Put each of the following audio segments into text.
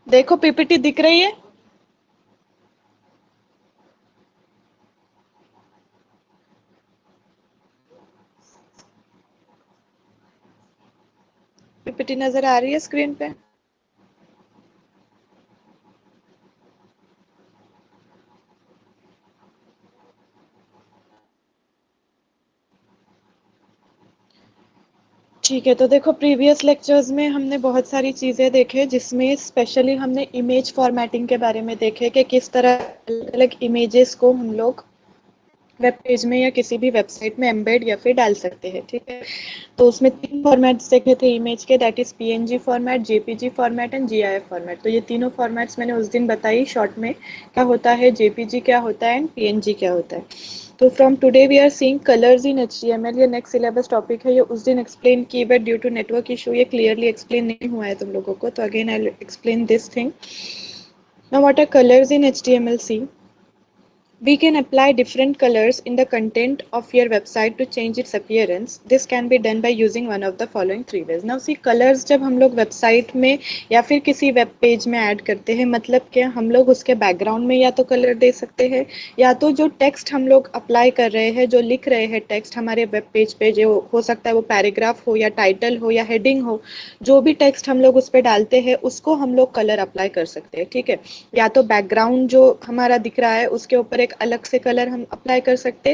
देखो पीपीटी दिख रही है? पीपीटी नजर आ रही है स्क्रीन पे? ठीक है, तो देखो प्रीवियस लेक्चर्स में हमने बहुत सारी चीज़ें देखे, जिसमें स्पेशली हमने इमेज फॉर्मेटिंग के बारे में देखे कि किस तरह अलग अलग इमेजेस को हम लोग वेब पेज में या किसी भी वेबसाइट में एम्बेड या फिर डाल सकते हैं। ठीक है, तो उसमें तीन फॉर्मेट्स देखे थे इमेज के, that is PNG format, JPG format and GIF format. तो ये तीनों फॉर्मेट्स मैंने उस दिन बताई शॉर्ट में, क्या होता है जेपीजी, क्या होता है एंड पीएनजी क्या होता है। तो from today we are seeing colours in HTML, ये नेक्स्ट सिलेबस टॉपिक है। ये उस दिन एक्सप्लेन की, but due to network issue ये क्लियरली एक्सप्लेन नहीं हुआ है तुम लोगों को, तो again I explain this thing. Now what are colours in HTML? See, we can apply different colors in the content of your website to change its appearance. This can be done by using one of the following three ways. Now see, colors जब हम लोग website में या फिर किसी web page में add करते हैं, मतलब क्या हम लोग उसके बैकग्राउंड में या तो कलर दे सकते हैं, या तो जो टेक्स्ट हम लोग अप्लाई कर रहे हैं, जो लिख रहे हैं टेक्स्ट हमारे वेब पेज पे, जो हो सकता है वो पैराग्राफ हो या टाइटल हो या हेडिंग हो, जो भी टेक्स्ट हम लोग उस पर डालते हैं उसको हम लोग कलर अप्लाई कर सकते हैं। ठीक है, या तो बैकग्राउंड जो हमारा दिख रहा है उसके ऊपर एक अलग से कलर हम अप्लाई कर सकते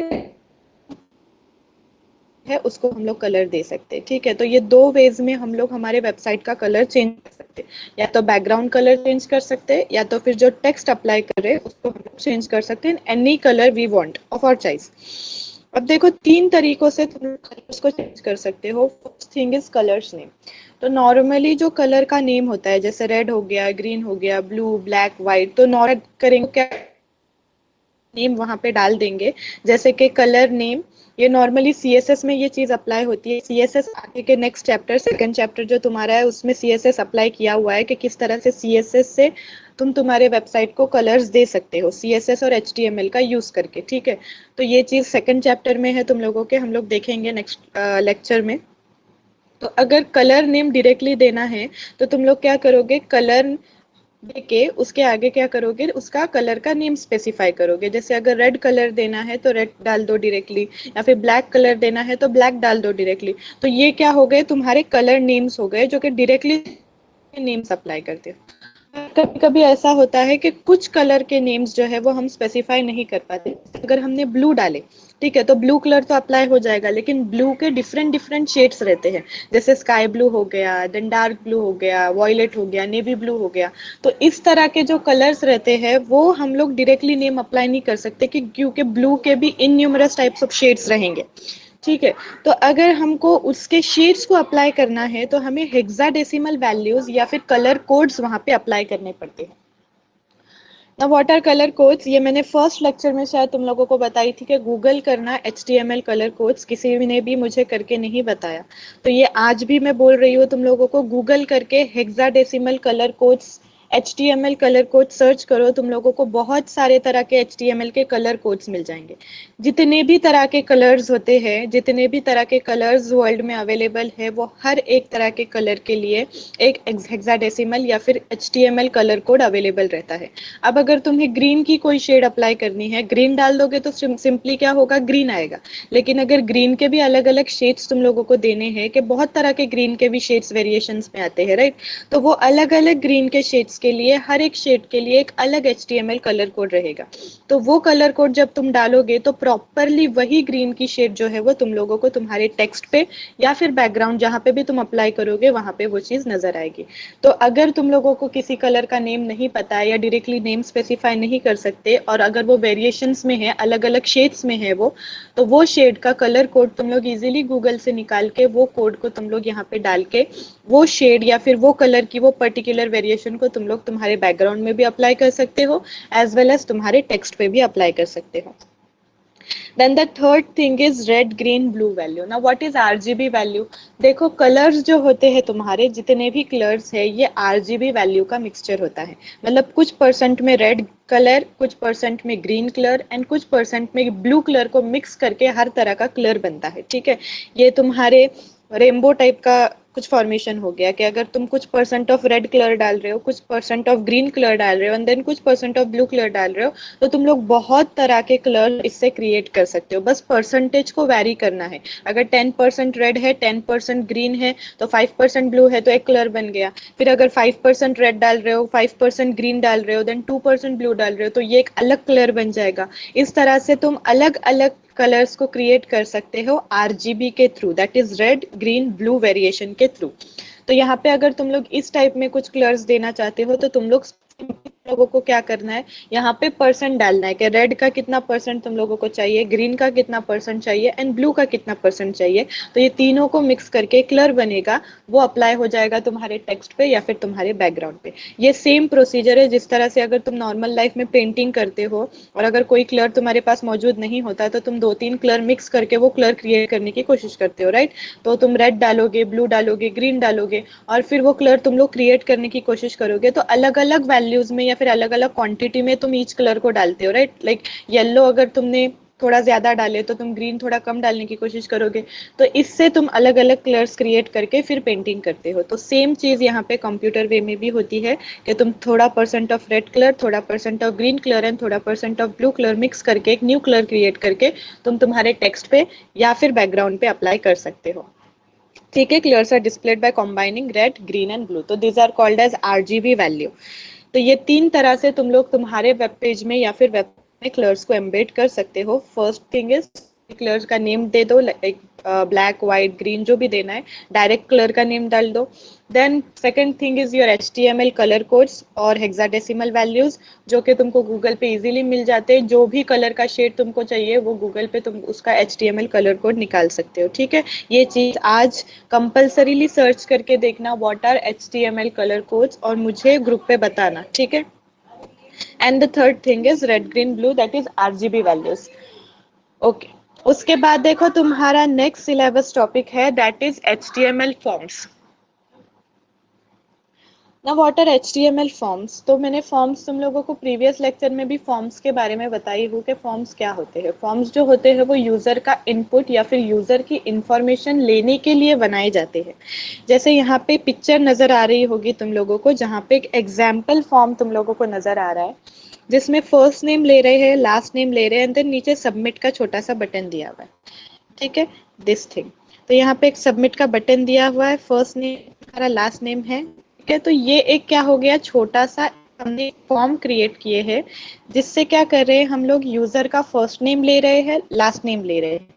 हैं, उसको हम लोग कलर दे सकते हैं। ठीक है, तो ये दो वेज में हम लोग हमारे वेबसाइट का कलर चेंज कर सकते हैं, या तो बैकग्राउंड कलर चेंज कर सकते हैं, या तो फिर जो टेक्स्ट अप्लाई कर रहे हैं उसको हम लोग चेंज कर सकते हैं, any colour we want of our choice. अब देखो तीन तरीकों से तुम लोग कलर्स को चेंज कर सकते हो। First thing is colours name. तो नॉर्मली जो कलर का नेम होता है, जैसे रेड हो गया, ग्रीन हो गया, ब्लू, ब्लैक, व्हाइट, तो नॉर्मल करेंगे क्या, नेम वहां पे डाल देंगे, जैसे कि कलर नेम। ये नॉर्मली सीएसएस में ये चीज अप्लाई होती है। सीएसएस आगे के नेक्स्ट चैप्टर, सेकंड चैप्टर जो तुम्हारा है उसमें सीएसएस अप्लाई किया हुआ है कि किस तरह से सीएसएस से तुम तुम्हारे वेबसाइट को कलर्स दे सकते हो सीएसएस और एचटीएमएल का यूज करके। ठीक है, तो ये चीज सेकंड चैप्टर में है तुम लोगों के, हम लोग देखेंगे नेक्स्ट लेक्चर में। तो अगर कलर नेम डायरेक्टली देना है तो तुम लोग क्या करोगे, कलर देके उसके आगे क्या करोगे, उसका कलर का नेम स्पेसिफाई करोगे। जैसे अगर रेड कलर देना है तो रेड डाल दो डायरेक्टली, या फिर ब्लैक कलर देना है तो ब्लैक डाल दो डायरेक्टली। तो ये क्या हो गए, तुम्हारे कलर नेम्स हो गए जो कि डायरेक्टली नेम्स अप्लाई करते हो। कभी कभी ऐसा होता है कि कुछ कलर के नेम्स जो है वो हम स्पेसिफाई नहीं कर पाते। अगर हमने ब्लू डाले, ठीक है, तो ब्लू कलर तो अप्लाई हो जाएगा, लेकिन ब्लू के डिफरेंट डिफरेंट शेड्स रहते हैं, जैसे स्काई ब्लू हो गया, देन डार्क ब्लू हो गया, वॉयलेट हो गया, नेवी ब्लू हो गया। तो इस तरह के जो कलर्स रहते हैं वो हम लोग डायरेक्टली नेम अप्लाई नहीं कर सकते, कि क्योंकि ब्लू के भी इन न्यूमरस टाइप्स ऑफ शेड्स रहेंगे। ठीक है, तो अगर हमको उसके शेड्स को अप्लाई करना है तो हमें हेक्साडेसिमल वैल्यूज या फिर कलर कोड्स वहां पे अप्लाई करने पड़ते हैं। ना व्हाट आर कलर कोड्स, ये मैंने फर्स्ट लेक्चर में शायद तुम लोगों को बताई थी कि गूगल करना एचटीएमएल कलर कोड्स, किसी ने भी मुझे करके नहीं बताया, तो ये आज भी मैं बोल रही हूँ तुम लोगों को, गूगल करके hexadecimal colour codes, HTML colour code search करो, तुम लोगों को बहुत सारे तरह के एचटीएमएल के कलर कोड्स मिल जाएंगे। जितने भी तरह के कलर्स होते हैं, जितने भी तरह के कलर्स वर्ल्ड में अवेलेबल है, वो हर एक तरह के कलर के लिए एक हेक्साडेसिमल या फिर एचटीएमएल कलर कोड अवेलेबल रहता है। अब अगर तुम्हें ग्रीन की कोई शेड अप्लाई करनी है, ग्रीन डाल दोगे तो सिंपली क्या होगा, ग्रीन आएगा। लेकिन अगर ग्रीन के भी अलग अलग शेड्स तुम लोगों को देने हैं, कि बहुत तरह के ग्रीन के भी शेड्स वेरिएशंस में आते हैं, राइट, तो वो अलग अलग ग्रीन के शेड्स के लिए, हर एक शेड के लिए एक अलग एचटीएमएल कलर कोड रहेगा। तो वो कलर कोड जब तुम डालोगे तो प्रॉपरली वही ग्रीन की शेड जो है वो तुम लोगों को तुम्हारे टेक्स्ट पे या फिर बैकग्राउंड जहां पे भी तुम अप्लाई करोगे वहां पे वो चीज नजर आएगी। तो अगर तुम लोगों को किसी कलर का नेम नहीं पता है या डायरेक्टली नेम स्पेसिफाई नहीं कर सकते, और अगर वो वेरिएशंस में है, अलग अलग शेड्स में है वो, तो वो शेड का कलर कोड तुम लोग इजीली गूगल से निकाल के वो कोड को तुम लोग यहाँ पे डाल के वो शेड या फिर वो कलर की वो पर्टिकुलर वेरिएशन को तुम लोग तुम्हारे बैकग्राउंड में भी अप्लाई कर सकते हो, एज वेल एज तुम्हारे टेक्स्ट पे भी अप्लाई कर सकते हो। Then the third thing is red green blue value. Now what is RGB value? देखो कलर्स जो होते हैं तुम्हारे, जितने भी कलर्स है, ये RGB वैल्यू का मिक्सचर होता है। मतलब कुछ परसेंट में रेड कलर, कुछ परसेंट में ग्रीन कलर एंड कुछ परसेंट में ब्लू कलर को मिक्स करके हर तरह का कलर बनता है। ठीक है, ये तुम्हारे रेनबो टाइप का कुछ फॉर्मेशन हो गया कि अगर तुम कुछ परसेंट ऑफ रेड कलर डाल रहे हो, कुछ परसेंट ऑफ ग्रीन कलर डाल रहे हो एंड देन कुछ परसेंट ऑफ ब्लू कलर डाल रहे हो, तो तुम लोग बहुत तरह के कलर इससे क्रिएट कर सकते हो। बस परसेंटेज को वैरी करना है। अगर 10% रेड है, 10% ग्रीन है, तो 5% ब्लू है, तो एक कलर बन गया। फिर अगर 5% रेड डाल रहे हो, 5% ग्रीन डाल रहे हो, देन 2% ब्लू डाल रहे हो, तो ये एक अलग कलर बन जाएगा। इस तरह से तुम अलग अलग कलर्स को क्रिएट कर सकते हो आरजीबी के through, that is red green blue variation के थ्रू। तो यहाँ पे अगर तुम लोग इस टाइप में कुछ कलर्स देना चाहते हो तो तुम लोगों को क्या करना है, यहाँ पे परसेंट डालना है कि रेड का कितना परसेंट तुम लोगों को चाहिए, ग्रीन का कितना परसेंट चाहिए एंड ब्लू का कितना परसेंट चाहिए। तो ये तीनों को मिक्स करके कलर बनेगा, वो अप्लाई हो जाएगा तुम्हारे टेक्स्ट पे या फिर तुम्हारे बैकग्राउंड पे। ये सेम प्रोसीजर है जिस तरह से अगर तुम नॉर्मल लाइफ में पेंटिंग करते हो और अगर कोई कलर तुम्हारे पास मौजूद नहीं होता तो तुम 2-3 कलर मिक्स करके वो कलर क्रिएट करने की कोशिश करते हो, राइट। तो तुम रेड डालोगे, ब्लू डालोगे, ग्रीन डालोगे और फिर वो कलर तुम लोग क्रिएट करने की कोशिश करोगे। तो अलग अलग वैल्यूज में या फिर अलग अलग क्वांटिटी में तुम ईच कलर को डालते हो, राइट। लाइक येलो अगर तुमने थोड़ा ज्यादा डाले तो तुम ग्रीन थोड़ा कम डालने की कोशिश करोगे। तो इससे तुम अलग अलग कलर्स क्रिएट करके फिर पेंटिंग करते हो। तो सेम चीज यहाँ पे कंप्यूटर वे में भी होती है कि तुम थोड़ा परसेंट ऑफ रेड कलर, थोड़ा percent of green colour and थोड़ा percent of blue colour mix करके एक न्यू कलर क्रिएट करके तुम तुम्हारे टेक्स्ट पे या फिर बैकग्राउंड पे अप्लाई कर सकते हो। ठीक है, colours are displayed by combining red green and blue, तो these are called as RGB value. तो ये 3 तरह से तुम लोग तुम्हारे वेब पेज में या फिर वेब में कलर्स को एम्बेड कर सकते हो। फर्स्ट थिंग इज कलर्स का नेम दे दो, लाइक ब्लैक व्हाइट ग्रीन जो भी देना है, डायरेक्ट कलर का नेम डाल दो। Then second thing is your HTML colour codes और हेक्साडेसिमल वैल्यूज, जो कि तुमको गूगल पे इजीली मिल जाते हैं। जो भी कलर का शेड तुमको चाहिए वो गूगल पे तुम उसका HTML कलर कोड निकाल सकते हो। ठीक है, ये चीज आज कंपल्सरीली सर्च करके देखना what are HTML colour codes और मुझे ग्रुप पे बताना, ठीक है। And the third thing is red green blue, that is RGB values. Okay, उसके बाद देखो तुम्हारा नेक्स्ट सिलेबस टॉपिक है दैट इज HTML फॉर्म्स। ना व्हाट आर HTML फॉर्म्स, तो मैंने फॉर्म्स तुम लोगों को प्रीवियस लेक्चर में भी फॉर्म्स के बारे में बताई हूँ कि फॉर्म्स क्या होते हैं। फॉर्म्स जो होते हैं वो यूजर का इनपुट या फिर यूजर की इंफॉर्मेशन लेने के लिए बनाए जाते हैं। जैसे यहाँ पे पिक्चर नजर आ रही होगी तुम लोगों को, जहाँ पे एक एग्जाम्पल फॉर्म तुम लोगों को नजर आ रहा है जिसमें फर्स्ट नेम ले रहे हैं, लास्ट नेम ले रहे हैं एंड देन नीचे सबमिट का छोटा सा बटन दिया हुआ है। ठीक है, दिस थिंग। तो यहाँ पे एक सबमिट का बटन दिया हुआ है, फर्स्ट नेम हमारा लास्ट नेम है। ठीक है, तो ये एक क्या हो गया, छोटा सा हमने फॉर्म क्रिएट किए हैं जिससे क्या कर रहे हैं हम लोग, यूजर का फर्स्ट नेम ले रहे हैं, लास्ट नेम ले रहे हैं।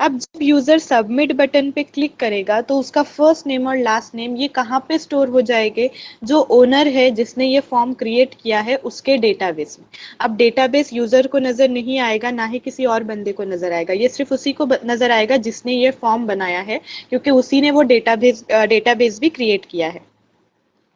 अब जब यूजर सबमिट बटन पे क्लिक करेगा तो उसका फर्स्ट नेम और लास्ट नेम ये कहाँ पे स्टोर हो जाएंगे, जो ओनर है जिसने ये फॉर्म क्रिएट किया है उसके डेटाबेस में। अब डेटाबेस यूजर को नजर नहीं आएगा, ना ही किसी और बंदे को नजर आएगा, ये सिर्फ उसी को नजर आएगा जिसने ये फॉर्म बनाया है, क्योंकि उसी ने वो डेटाबेस भी क्रिएट किया है।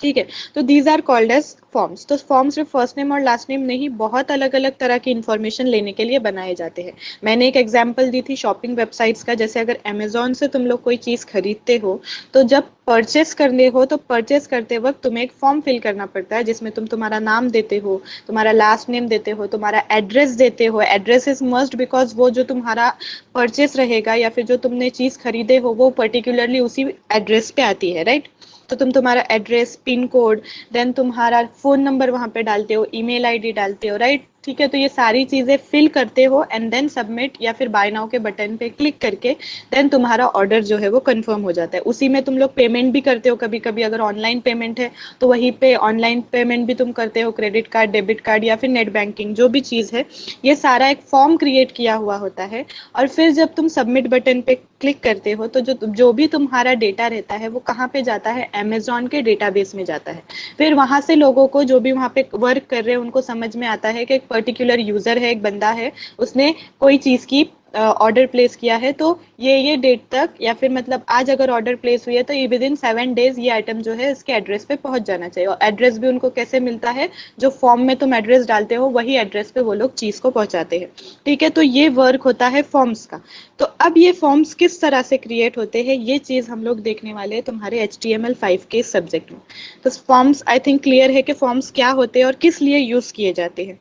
ठीक है, तो these are called as forms. तो फॉर्म सिर्फ फर्स्ट नेम और लास्ट नेम नहीं, बहुत अलग अलग तरह की इंफॉर्मेशन लेने के लिए बनाए जाते हैं। मैंने एक एग्जांपल दी थी शॉपिंग वेबसाइट्स का, जैसे अगर अमेजोन से तुम लोग कोई चीज खरीदते हो तो जब परचेस करने हो तो परचेस करते वक्त तुम्हें एक फॉर्म फिल करना पड़ता है जिसमें तुम तुम्हारा नाम देते हो, तुम्हारा लास्ट नेम देते हो, तुम्हारा एड्रेस देते हो। एड्रेस इज मस्ट बिकॉज वो जो तुम्हारा परचेस रहेगा या फिर जो तुमने चीज खरीदे हो वो पर्टिकुलरली उसी एड्रेस पे आती है, राइट। तो तुम तुम्हारा एड्रेस, पिन कोड, देन तुम्हारा फोन नंबर वहां पे डालते हो, ईमेल आईडी डालते हो, राइट। ठीक है, तो ये सारी चीजें फिल करते हो एंड देन सबमिट या फिर बाय नाउ के बटन पे क्लिक करके देन तुम्हारा ऑर्डर जो है वो कंफर्म हो जाता है। उसी में तुम लोग पेमेंट भी करते हो, कभी कभी अगर ऑनलाइन पेमेंट है तो वहीं पे ऑनलाइन पेमेंट भी तुम करते हो, क्रेडिट कार्ड, डेबिट कार्ड या फिर नेट बैंकिंग, जो भी चीज है ये सारा एक फॉर्म क्रिएट किया हुआ होता है। और फिर जब तुम सबमिट बटन पे क्लिक करते हो तो जो भी तुम्हारा डेटा रहता है वो कहाँ पे जाता है, अमेजोन के डेटाबेस में जाता है। फिर वहां से लोगों को जो भी वहां पे वर्क कर रहे हैं उनको समझ में आता है कि एक पर्टिकुलर यूजर है, एक बंदा है, उसने कोई चीज की ऑर्डर प्लेस किया है, तो ये डेट तक या फिर मतलब आज अगर ऑर्डर प्लेस हुई है तो ये विद इन 7 डेज ये आइटम जो है इसके एड्रेस पे पहुंच जाना चाहिए। और एड्रेस भी उनको कैसे मिलता है, जो फॉर्म में तुम एड्रेस डालते हो वही एड्रेस पे वो लोग चीज को पहुंचाते हैं। ठीक है, तो ये वर्क होता है फॉर्म्स का। तो अब ये फॉर्म्स किस तरह से क्रिएट होते हैं ये चीज हम लोग देखने वाले हैं तुम्हारे HTML5 के सब्जेक्ट में। तो फॉर्म्स आई थिंक क्लियर है कि फॉर्म्स क्या होते हैं और किस लिए यूज किए जाते हैं।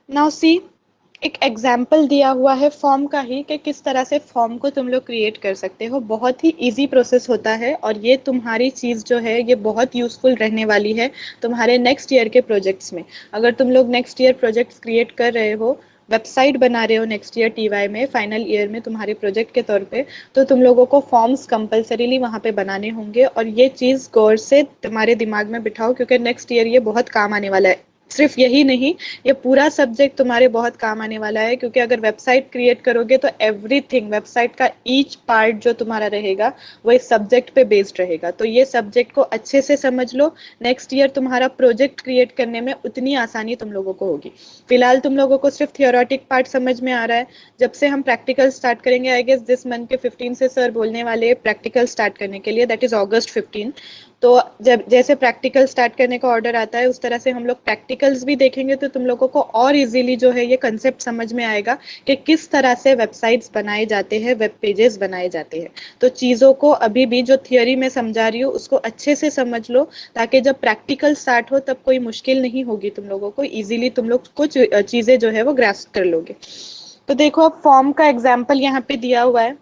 नाउ सी, एक एग्जाम्पल दिया हुआ है फॉर्म का ही कि किस तरह से फॉर्म को तुम लोग क्रिएट कर सकते हो। बहुत ही इजी प्रोसेस होता है और ये तुम्हारी चीज़ जो है ये बहुत यूजफुल रहने वाली है तुम्हारे नेक्स्ट ईयर के प्रोजेक्ट्स में। अगर तुम लोग नेक्स्ट ईयर प्रोजेक्ट्स क्रिएट कर रहे हो, वेबसाइट बना रहे हो नेक्स्ट ईयर टीवाई में फाइनल ईयर में तुम्हारे प्रोजेक्ट के तौर पे, तो तुम लोगों को फॉर्म्स कंपलसरीली वहाँ पे बनाने होंगे। और ये चीज़ गौर से तुम्हारे दिमाग में बिठाओ क्योंकि नेक्स्ट ईयर ये बहुत काम आने वाला है। सिर्फ यही नहीं, ये पूरा सब्जेक्ट तुम्हारे बहुत काम आने वाला है क्योंकि अगर वेबसाइट क्रिएट करोगे तो एवरीथिंग वेबसाइट का ईच पार्ट जो तुम्हारा रहेगा वो इस सब्जेक्ट पे बेस्ड रहेगा। तो ये सब्जेक्ट को अच्छे से समझ लो, नेक्स्ट ईयर तुम्हारा प्रोजेक्ट क्रिएट करने में उतनी आसानी तुम लोगों को होगी। फिलहाल तुम लोगों को सिर्फ थियोरेटिक पार्ट समझ में आ रहा है। जब से हम प्रैक्टिकल स्टार्ट करेंगे, आई गेस दिस मंथ के 15 से सर बोलने वाले प्रैक्टिकल स्टार्ट करने के लिए, दैट इज अगस्त 15। तो जब जैसे प्रैक्टिकल स्टार्ट करने का ऑर्डर आता है उस तरह से हम लोग प्रैक्टिकल्स भी देखेंगे तो तुम लोगों को और इजीली जो है ये कंसेप्ट समझ में आएगा कि किस तरह से वेबसाइट्स बनाए जाते हैं, वेब पेजेस बनाए जाते हैं। तो चीज़ों को अभी भी जो थियोरी में समझा रही हूँ उसको अच्छे से समझ लो ताकि जब प्रैक्टिकल स्टार्ट हो तब कोई मुश्किल नहीं होगी तुम लोगों को, इजीली तुम लोग कुछ चीज़ें जो है वो ग्रास्प कर लोगे। तो देखो अब फॉर्म का एग्जाम्पल यहाँ पे दिया हुआ है।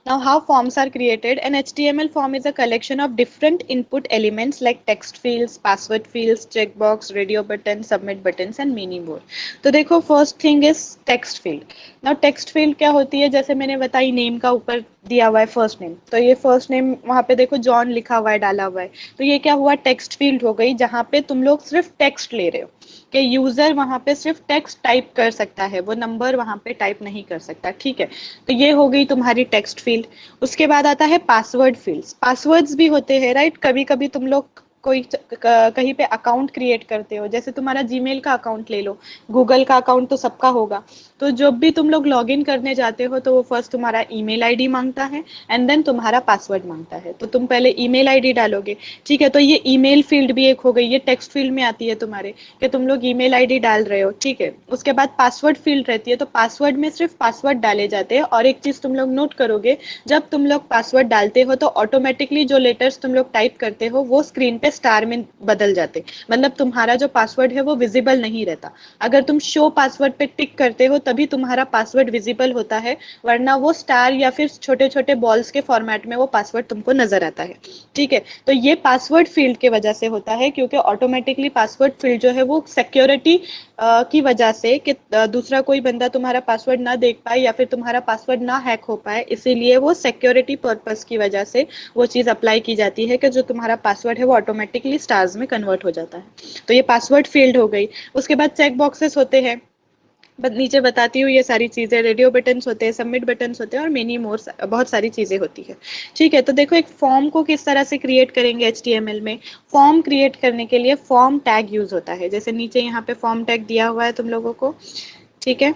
Now, how forms are created? An HTML form is a collection of different input elements like text fields, password fields, checkbox, radio button, submit buttons and many more. तो देखो first thing is text field. Now text field क्या होती है, जैसे मैंने बताई name का ऊपर दिया हुआ है फर्स्ट नेम, तो ये फर्स्ट नेम वहाँ पे देखो जॉन लिखा हुआ है, डाला हुआ है, तो ये क्या हुआ, टेक्स्ट फील्ड हो गई जहाँ पे तुम लोग सिर्फ टेक्स्ट ले रहे हो कि यूजर वहां पे सिर्फ टेक्स्ट टाइप कर सकता है, वो नंबर वहां पे टाइप नहीं कर सकता। ठीक है, तो ये हो गई तुम्हारी टेक्स्ट फील्ड। उसके बाद आता है पासवर्ड फील्ड्स। पासवर्ड्स भी होते हैं राइट, कभी कभी तुम लोग कोई कहीं पे अकाउंट क्रिएट करते हो, जैसे तुम्हारा जीमेल का अकाउंट ले लो, गूगल का अकाउंट तो सबका होगा। तो जब भी तुम लोग लॉगिन करने जाते हो तो वो फर्स्ट तुम्हारा ईमेल आईडी मांगता है एंड देन तुम्हारा पासवर्ड मांगता है, तो तुम पहले ईमेल आईडी डालोगे। ठीक है, तो ये ईमेल फील्ड भी एक हो गई, ये टेक्स्ट फील्ड में आती है तुम्हारे कि तुम लोग ईमेल आईडी डाल रहे हो। ठीक है, उसके बाद पासवर्ड फील्ड रहती है, तो पासवर्ड में सिर्फ पासवर्ड डाले जाते हैं। और एक चीज तुम लोग नोट करोगे, जब तुम लोग पासवर्ड डालते हो तो ऑटोमेटिकली जो लेटर्स तुम लोग टाइप करते हो वो स्क्रीन पे स्टार में बदल जाते, मतलब तुम्हारा जो पासवर्ड है वो विजिबल नहीं रहता। अगर तुम शो पासवर्ड पे टिक करते हो तभी तुम्हारा पासवर्ड विजिबल होता है, वरना वो स्टार या फिर छोटे छोटे बॉल्स के फॉर्मेट में वो पासवर्ड तुमको नजर आता है। ठीक है, तो ये पासवर्ड फील्ड के वजह से होता है क्योंकि ऑटोमेटिकली पासवर्ड फील्ड जो है वो सिक्योरिटी की वजह से कि दूसरा कोई बंदा तुम्हारा पासवर्ड ना देख पाए या फिर तुम्हारा पासवर्ड ना हैक हो पाए, इसीलिए वो सिक्योरिटी पर्पस की वजह से वो चीज़ अप्लाई की जाती है कि जो तुम्हारा पासवर्ड है वो ऑटोमेटिकली स्टार्स में कन्वर्ट हो जाता है। तो ये पासवर्ड फील्ड हो गई। उसके बाद चेक बॉक्सेस होते हैं, नीचे बताती हूँ ये सारी चीजें, रेडियो बटन्स होते हैं, सबमिट बटन्स होते हैं और मेनी मोर, बहुत सारी चीजें होती है। ठीक है, तो देखो एक फॉर्म को किस तरह से क्रिएट करेंगे HTML में। फॉर्म क्रिएट करने के लिए फॉर्म टैग यूज होता है, जैसे नीचे यहाँ पे फॉर्म टैग दिया हुआ है तुम लोगों को। ठीक है,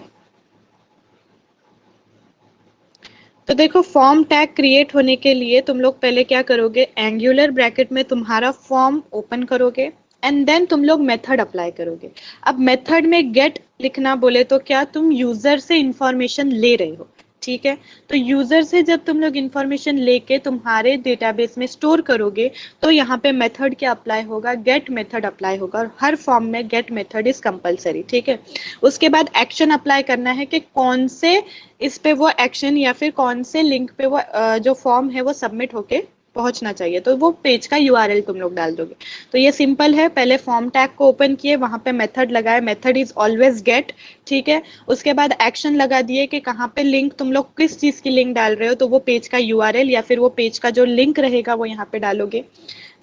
तो देखो फॉर्म टैग क्रिएट होने के लिए तुम लोग पहले क्या करोगे, एंगुलर ब्रैकेट में तुम्हारा फॉर्म ओपन करोगे एंड देन तुम लोग मेथड अप्लाई करोगे। अब मेथड में गेट लिखना बोले तो क्या, तुम यूजर से इंफॉर्मेशन ले रहे हो। ठीक है, तो यूजर से जब तुम लोग इंफॉर्मेशन लेके तुम्हारे डेटाबेस में स्टोर करोगे तो यहाँ पे मेथड क्या अप्लाई होगा, गेट मेथड अप्लाई होगा, और हर फॉर्म में गेट मेथड इज कंपलसरी। ठीक है, उसके बाद एक्शन अप्लाई करना है कि कौन से इस पे वो एक्शन या फिर कौन से लिंक पे वो जो फॉर्म है वो सबमिट होके पहुंचना चाहिए, तो वो पेज का URL तुम लोग डाल दोगे। तो ये सिंपल है, पहले फॉर्म टैग को ओपन किए, वहां पे मेथड लगाए, मेथड इज ऑलवेज गेट। ठीक है, उसके बाद एक्शन लगा दिए कि कहाँ पे लिंक, तुम लोग किस चीज की लिंक डाल रहे हो, तो वो पेज का URL या फिर वो पेज का जो लिंक रहेगा वो यहाँ पे डालोगे।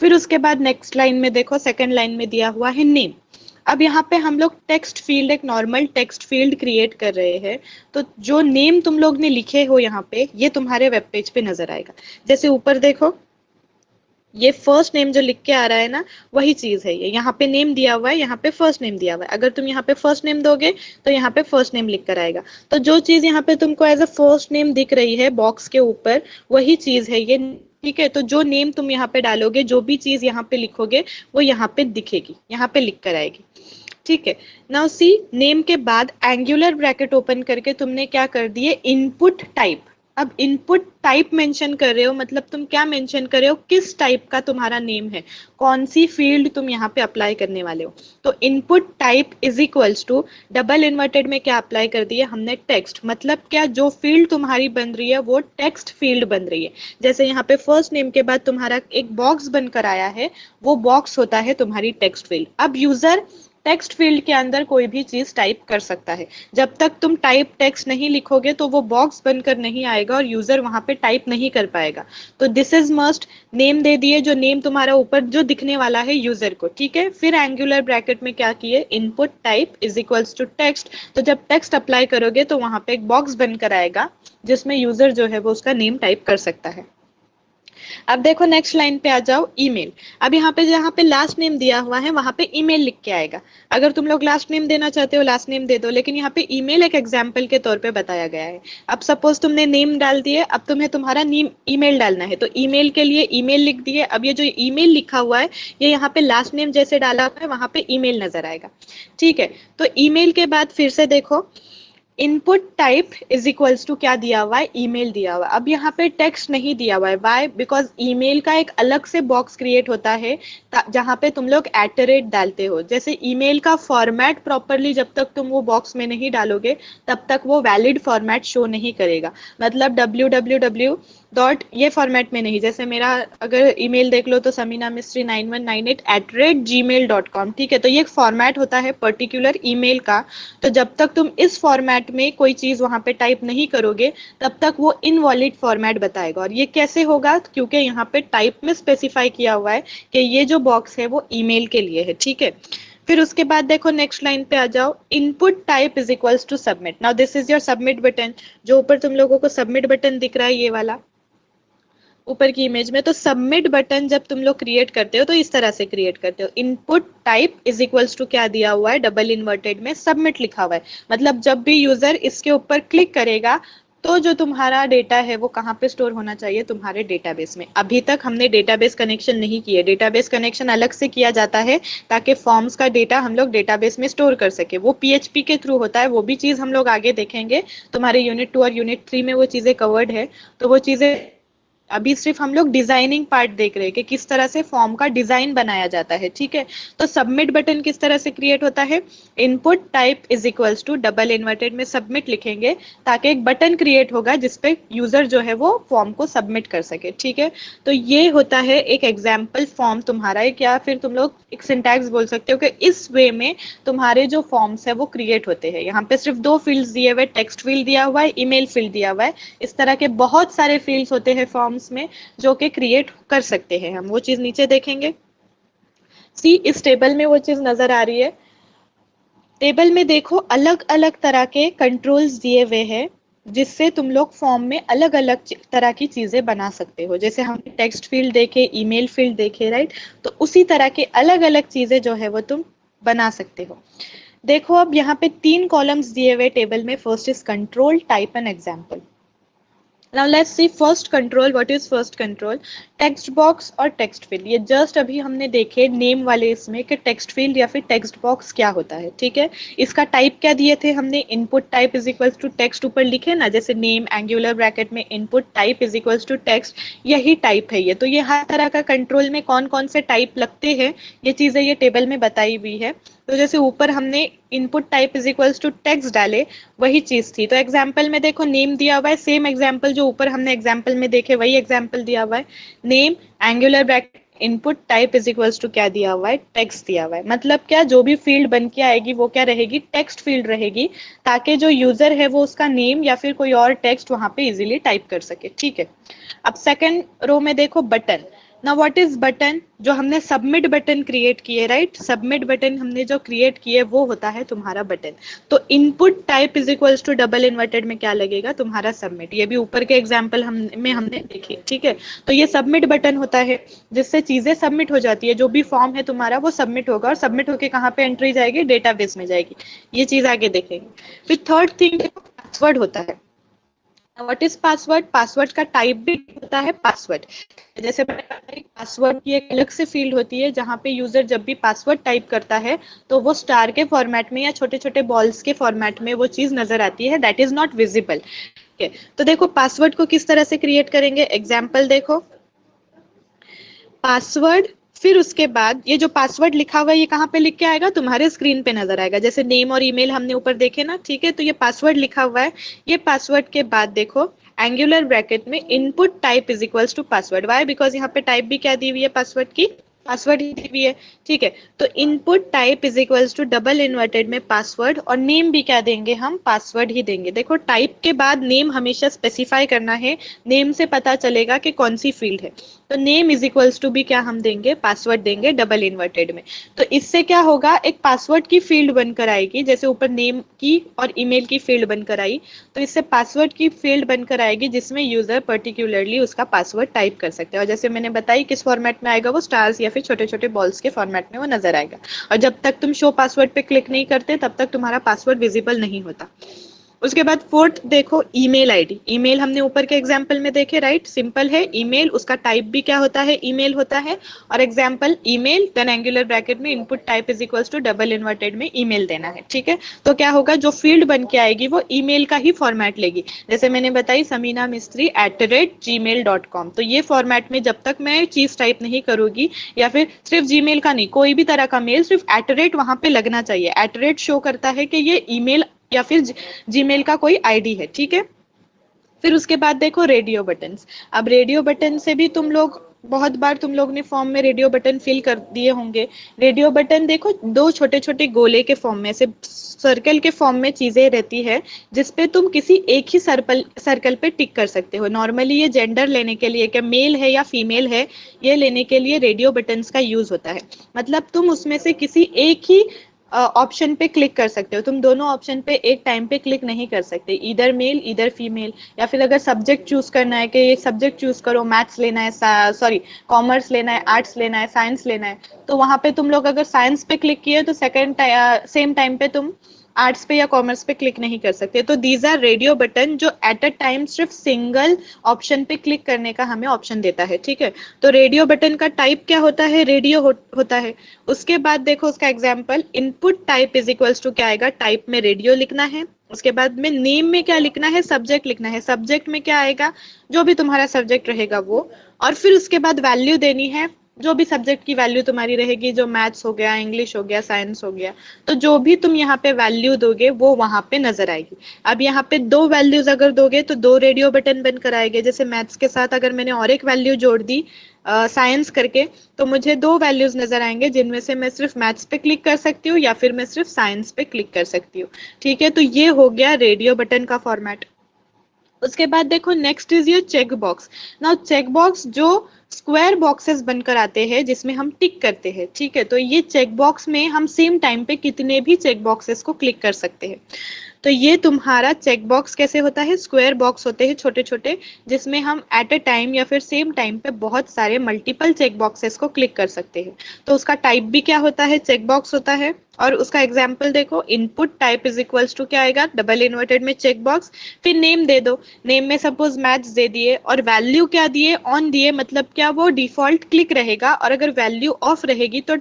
फिर उसके बाद नेक्स्ट लाइन में देखो, सेकेंड लाइन में दिया हुआ है नेम। अब यहाँ पे हम लोग टेक्स्ट फील्ड, एक नॉर्मल टेक्स्ट फील्ड क्रिएट कर रहे हैं, तो जो नेम तुम लोग ने लिखे हो यहाँ पे ये तुम्हारे वेब पेज पे नजर आएगा। जैसे ऊपर देखो, ये फर्स्ट नेम जो लिख के आ रहा है ना, वही चीज है ये, यहाँ पे नेम दिया हुआ है, यहाँ पे फर्स्ट नेम दिया हुआ है। अगर तुम यहाँ पे फर्स्ट नेम दोगे तो यहाँ पे फर्स्ट नेम लिख कर आएगा, तो जो चीज यहाँ पे तुमको एज अ फर्स्ट नेम दिख रही है बॉक्स के ऊपर वही चीज है ये। ठीक है, तो जो नेम तुम यहाँ पे डालोगे, जो भी चीज यहाँ पे लिखोगे वो यहाँ पे दिखेगी, यहाँ पे लिख कर आएगी। ठीक है, नाउ सी, नेम के बाद एंगुलर ब्रैकेट ओपन करके तुमने क्या कर दिए, इनपुट टाइप। अब इनपुट टाइप मेंशन कर रहे हो, मतलब तुम क्या मेंशन कर रहे हो, किस टाइप का तुम्हारा नेम है, कौन सी फील्ड तुम यहाँ पे अप्लाई करने वाले हो। तो input type is equals to double inverted में क्या अप्लाई कर दिया हमने, टेक्स्ट। मतलब क्या, जो फील्ड तुम्हारी बन रही है वो टेक्स्ट फील्ड बन रही है। जैसे यहाँ पे फर्स्ट नेम के बाद तुम्हारा एक बॉक्स बनकर आया है, वो बॉक्स होता है तुम्हारी टेक्स्ट फील्ड। अब यूजर टेक्स्ट फील्ड के अंदर कोई भी चीज टाइप कर सकता है। जब तक तुम टाइप टेक्स्ट नहीं लिखोगे तो वो बॉक्स बनकर नहीं आएगा और यूजर वहां पे टाइप नहीं कर पाएगा। तो दिस इज मस्ट नेम दे दिए, जो नेम तुम्हारा ऊपर जो दिखने वाला है यूजर को, ठीक है। फिर एंगुलर ब्रैकेट में क्या किए, input type is equals to text. तो जब टेक्स्ट अप्लाई करोगे तो वहां पे एक बॉक्स बनकर आएगा जिसमें यूजर जो है वो उसका नेम टाइप कर सकता है। अब देखो नेक्स्ट लाइन पे आ जाओ, ईमेल। अब यहाँ पे जहाँ पे लास्ट नेम दिया हुआ है वहां पे ईमेल लिख के आएगा। अगर तुम लोग लास्ट नेम देना चाहते हो लास्ट नेम दे दो, लेकिन यहाँ पे ईमेल एक एग्जाम्पल के तौर पे बताया गया है। अब सपोज तुमने नेम डाल दिए, अब तुम्हें तुम्हारा नेम ईमेल डालना है, तो ईमेल के लिए ईमेल लिख दिए। अब ये जो ईमेल लिखा हुआ है ये यहाँ पे लास्ट नेम जैसे डाला हुआ है वहां पे ईमेल नजर आएगा, ठीक है। तो ईमेल के बाद फिर से देखो, input type is equals to क्या दिया हुआ है, ईमेल दिया हुआ है। अब यहाँ पे टेक्स्ट नहीं दिया हुआ है, वाई, बिकॉज ईमेल का एक अलग से बॉक्स क्रिएट होता है जहाँ पे तुम लोग @ डालते हो। जैसे ईमेल का फॉर्मेट प्रॉपरली जब तक तुम वो बॉक्स में नहीं डालोगे तब तक वो वैलिड फॉर्मेट शो नहीं करेगा। मतलब www डॉट ये फॉर्मेट में नहीं, जैसे मेरा अगर ईमेल देख लो तो saminamistry9198@gmail.com, ठीक है। तो ये एक फॉर्मेट होता है पर्टिकुलर ईमेल का। तो जब तक तुम इस फॉर्मेट में कोई चीज वहां पे टाइप नहीं करोगे तब तक वो इनवैलिड फॉर्मेट बताएगा। और ये कैसे होगा, क्योंकि यहाँ पे टाइप में स्पेसिफाई किया हुआ है कि ये जो बॉक्स है वो ईमेल के लिए है, ठीक है। फिर उसके बाद देखो नेक्स्ट लाइन पे आ जाओ, input type is equals to submit. Now this is your submit button. जो ऊपर तुम लोगों को सबमिट बटन दिख रहा है ये वाला ऊपर की इमेज में, तो सबमिट बटन जब तुम लोग क्रिएट करते हो तो इस तरह से क्रिएट करते हो, input type is equals to क्या दिया हुआ है, डबल इन्वर्टेड में सबमिट लिखा हुआ है। मतलब जब भी यूजर इसके ऊपर क्लिक करेगा तो जो तुम्हारा डेटा है वो कहाँ पे स्टोर होना चाहिए, तुम्हारे डेटाबेस में। अभी तक हमने डेटाबेस कनेक्शन नहीं किए, डेटाबेस कनेक्शन अलग से किया जाता है ताकि फॉर्म्स का डेटा हम लोग डेटाबेस में स्टोर कर सके। वो PHP के थ्रू होता है, वो भी चीज हम लोग आगे देखेंगे। तुम्हारे यूनिट 2 और यूनिट 3 में वो चीजें कवर्ड है। तो वो चीजें अभी सिर्फ हम लोग डिजाइनिंग पार्ट देख रहे हैं कि किस तरह से फॉर्म का डिजाइन बनाया जाता है, ठीक है। तो सबमिट बटन किस तरह से क्रिएट होता है, input type is equals to double inverted में सबमिट लिखेंगे ताकि एक बटन क्रिएट होगा जिसपे यूजर जो है वो फॉर्म को सबमिट कर सके, ठीक है। तो ये होता है एक एग्जाम्पल फॉर्म तुम्हारा, या फिर तुम लोग एक सिंटैक्स बोल सकते हो कि इस वे में तुम्हारे जो फॉर्म्स है वो क्रिएट होते हैं। यहाँ पे सिर्फ 2 फील्ड्स दिए हुए, टेक्स्ट फील्ड दिया हुआ है, ईमेल फील्ड दिया हुआ है। इस तरह के बहुत सारे फील्ड्स होते हैं फॉर्म में जो कि क्रिएट कर सकते हैं हम, वो चीज नीचे देखेंगे। सी इस टेबल में वो चीज नजर आ रही है। टेबल में देखो अलग अलग तरह के कंट्रोल्स दिए हुए हैं जिससे तुम लोग फॉर्म में अलग अलग तरह की चीजें बना सकते हो। जैसे हमने टेक्स्ट फील्ड देखे, ईमेल फील्ड देखे, राइट। तो उसी तरह के अलग अलग चीजें जो है वो तुम बना सकते हो। देखो अब यहाँ पे 3 कॉलम्स दिए हुए टेबल में। First is control, type and example. Now let's see first control. What is first control? Text box और टेक्स्ट फील्ड। ये जस्ट अभी हमने देखे नेम वाले इसमें कि टेक्स्ट फील्ड या फिर टेक्स्ट बॉक्स क्या होता है, ठीक है। इसका टाइप क्या दिए थे हमने, input type is equals to text ऊपर लिखे ना, जैसे नेम एंगुलर ब्रैकेट में input type is equals to text, यही टाइप है ये। तो ये हर तरह का कंट्रोल में कौन कौन से टाइप लगते हैं ये चीजें ये टेबल में बताई हुई है। तो जैसे ऊपर हमने input type is equals to text डाले, वही चीज थी। तो एग्जाम्पल में देखो नेम दिया हुआ है, सेम एग्जाम्पल जो ऊपर हमने एग्जाम्पल में देखे वही एग्जाम्पल दिया हुआ है। Name angular bracket input type is equals to क्या दिया हुआ है, टेक्स्ट दिया हुआ है। मतलब क्या, जो भी फील्ड बन के आएगी वो क्या रहेगी, टेक्स्ट फील्ड रहेगी, ताकि जो यूजर है वो उसका नेम या फिर कोई और टेक्स्ट वहां पे इजीली टाइप कर सके, ठीक है। अब सेकंड रो में देखो बटन। ना व्हाट इज बटन, जो हमने सबमिट बटन क्रिएट किए, राइट। सबमिट बटन हमने जो क्रिएट किए वो होता है तुम्हारा बटन। तो input type is equals to double inverted में क्या लगेगा, तुम्हारा सबमिट। ये भी ऊपर के एग्जांपल हमने देखे, ठीक है। तो ये सबमिट बटन होता है जिससे चीजें सबमिट हो जाती है। जो भी फॉर्म है तुम्हारा वो सबमिट होगा, और सबमिट होके कहाँ पे एंट्री जाएगी, डेटाबेस में जाएगी। ये चीज आगे देखेंगे। फिर थर्ड थिंग पासवर्ड होता है। व्हाट इज पासवर्ड, पासवर्ड का टाइप भी होता है पासवर्ड। जैसे मैंने कहा पासवर्ड की एक अलग से फील्ड होती है जहाँ पे यूजर जब भी पासवर्ड टाइप करता है तो वो स्टार के फॉर्मेट में या छोटे छोटे बॉल्स के फॉर्मेट में वो चीज नजर आती है, दैट इज नॉट विजिबल। है। तो देखो पासवर्ड को किस तरह से क्रिएट करेंगे, एग्जाम्पल देखो, पासवर्ड, फिर उसके बाद ये जो पासवर्ड लिखा हुआ है ये कहाँ पे लिख के आएगा, तुम्हारे स्क्रीन पे नजर आएगा, जैसे नेम और ईमेल हमने ऊपर देखे ना, ठीक है। तो ये पासवर्ड लिखा हुआ है, ये पासवर्ड के बाद देखो एंगुलर ब्रैकेट में input type is equals to password, why because यहाँ पे टाइप भी क्या दी हुई है पासवर्ड की, पासवर्ड ही दी हुई है, ठीक है। तो input type is equals to double inverted में पासवर्ड, और नेम भी क्या देंगे हम, पासवर्ड ही देंगे। देखो टाइप के बाद नेम हमेशा स्पेसिफाई करना है, नेम से पता चलेगा कि कौन सी फील्ड है। तो नेम इज इक्वल्स टू भी क्या हम देंगे, पासवर्ड देंगे डबल इन्वर्टेड में। तो इससे क्या होगा, एक पासवर्ड की फील्ड बनकर आएगी, जैसे ऊपर नेम की और ईमेल की फील्ड बनकर आई, तो इससे पासवर्ड की फील्ड बनकर आएगी जिसमें यूजर पर्टिकुलरली उसका पासवर्ड टाइप कर सकते हैं। और जैसे मैंने बताई किस फॉर्मेट में आएगा, वो स्टार्स या फिर छोटे छोटे बॉल्स के फॉर्मेट में वो नजर आएगा। और जब तक तुम शो पासवर्ड पे क्लिक नहीं करते तब तक तुम्हारा पासवर्ड विजिबल नहीं होता। उसके बाद फोर्थ देखो ईमेल आईडी, ईमेल हमने ऊपर के एग्जांपल में देखे, राइट, सिंपल है ईमेल, उसका टाइप भी क्या होता है, ईमेल होता है। और example email then angular bracket में input type is equals to double inverted में ईमेल देना है, ठीक है। तो क्या होगा, जो फील्ड बन के आएगी वो ईमेल का ही फॉर्मेट लेगी, जैसे मैंने बताई saminamistry@gmail.com। तो ये फॉर्मेट में जब तक मैं चीज टाइप नहीं करूंगी, या फिर सिर्फ जीमेल का नहीं, कोई भी तरह का मेल, सिर्फ @ वहां पे लगना चाहिए। @ शो करता है कि ये ईमेल या फिर जीमेल का कोई आईडी है, ठीक है। फिर उसके बाद देखो रेडियो बटन्स। अब रेडियो बटन से भी तुम लोग बहुत बार तुम लोग ने फॉर्म में रेडियो बटन फिल कर दिए होंगे। रेडियो बटन देखो दो छोटे छोटे गोले के फॉर्म में से सर्कल के फॉर्म में चीजें रहती है, जिसपे तुम किसी एक ही सर्कल पे टिक कर सकते हो। नॉर्मली ये जेंडर लेने के लिए, क्या मेल है या फीमेल है, ये लेने के लिए रेडियो बटन्स का यूज होता है। मतलब तुम उसमें से किसी एक ही ऑप्शन पे क्लिक कर सकते हो, तुम दोनों ऑप्शन पे एक टाइम पे क्लिक नहीं कर सकते, इधर मेल इधर फीमेल। या फिर अगर सब्जेक्ट चूज करना है कि ये सब्जेक्ट चूज करो, मैथ्स लेना है, सॉरी कॉमर्स लेना है, आर्ट्स लेना है, साइंस लेना है, तो वहां पे तुम लोग अगर साइंस पे क्लिक किए तो सेकेंड सेम टाइम पे तुम आर्ट्स पे या कॉमर्स पे क्लिक नहीं कर सकते। तो दीज आर रेडियो बटन जो एट अ टाइम सिर्फ सिंगल ऑप्शन पे क्लिक करने का हमें ऑप्शन देता है, ठीक है। तो रेडियो बटन का टाइप क्या होता है, रेडियो होता है। उसके बाद देखो उसका example, input type is equals to क्या आएगा, टाइप में रेडियो लिखना है। उसके बाद में नेम में क्या लिखना है, सब्जेक्ट लिखना है। सब्जेक्ट में क्या आएगा, जो भी तुम्हारा सब्जेक्ट रहेगा वो। और फिर उसके बाद वैल्यू देनी है, जो भी सब्जेक्ट की वैल्यू तुम्हारी रहेगी, जो मैथ्स हो गया, इंग्लिश हो गया, साइंस हो गया, तो जो भी तुम यहाँ पे वैल्यू दोगे वो वहां पे नजर आएगी। अब यहाँ पे दो वैल्यूज अगर दोगे तो दो रेडियो बटन बनकर आएंगे। जैसे मैथ्स के साथ अगर मैंने और एक वैल्यू जोड़ दी साइंस करके, तो मुझे दो वैल्यूज नजर आएंगे जिनमें से मैं सिर्फ मैथ्स पे क्लिक कर सकती हूँ या फिर मैं सिर्फ साइंस पे क्लिक कर सकती हूँ, ठीक है। तो ये हो गया रेडियो बटन का फॉर्मेट। उसके बाद देखो next is your check box. Now check box जो स्क्वायर बॉक्सेस बनकर आते हैं जिसमें हम टिक करते हैं, ठीक है। तो ये चेक बॉक्स में हम सेम टाइम पे कितने भी चेक बॉक्सेस को क्लिक कर सकते हैं। तो ये तुम्हारा चेक बॉक्स कैसे होता है, स्क्वायर बॉक्स होते हैं छोटे छोटे, जिसमें हम एट अ टाइम या फिर सेम टाइम पे बहुत सारे मल्टीपल चेक बॉक्सेस को क्लिक कर सकते हैं। तो उसका टाइप भी क्या होता है, चेक बॉक्स होता है। और उसका एग्जाम्पल देखो, input type is equals to क्या आएगा, डबल इन्वर्टेड में चेक बॉक्स, फिर नेम दे दो, नेम में सपोज मैथ्स दे दिए और वैल्यू क्या दिए, ऑन दिए, मतलब क्या वो डिफॉल्ट क्लिक रहेगा। और अगर वैल्यू ऑफ रहेगी तो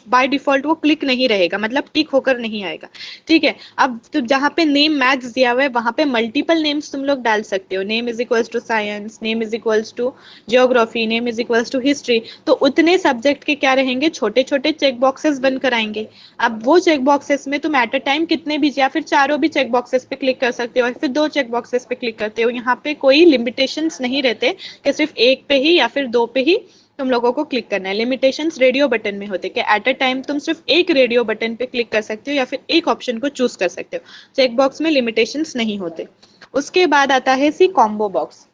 बाय डिफॉल्ट वो क्लिक नहीं रहेगा, मतलब टिक होकर नहीं आएगा, ठीक है। अब तो जहाँ पे नेम मैथ्स दिया हुआ है वहां पे मल्टीपल नेम्स तुम लोग डाल सकते हो, name is equals to science, name is equals to geography, name is equals to history. तो उतने सब्जेक्ट के क्या रहेंगे, छोटे छोटे चेक बॉक्सेस बनकर आएंगे। अब वो चेक बॉक्सेस में तुम एट अ टाइम कितने भी या फिर चारों भी चेक बॉक्सेस पे क्लिक कर सकते हो, फिर दो चेक बॉक्सेस पे क्लिक करते हो। यहाँ पे कोई लिमिटेशंस नहीं रहते कि सिर्फ एक पे ही या फिर दो पे ही तुम लोगों को क्लिक करना है। लिमिटेशंस रेडियो बटन में होते कि एट अ टाइम तुम सिर्फ एक रेडियो बटन पे क्लिक कर सकते हो या फिर एक ऑप्शन को चूज कर सकते हो। चेक बॉक्स में लिमिटेशंस नहीं होते। उसके बाद आता है सी कॉम्बो बॉक्स।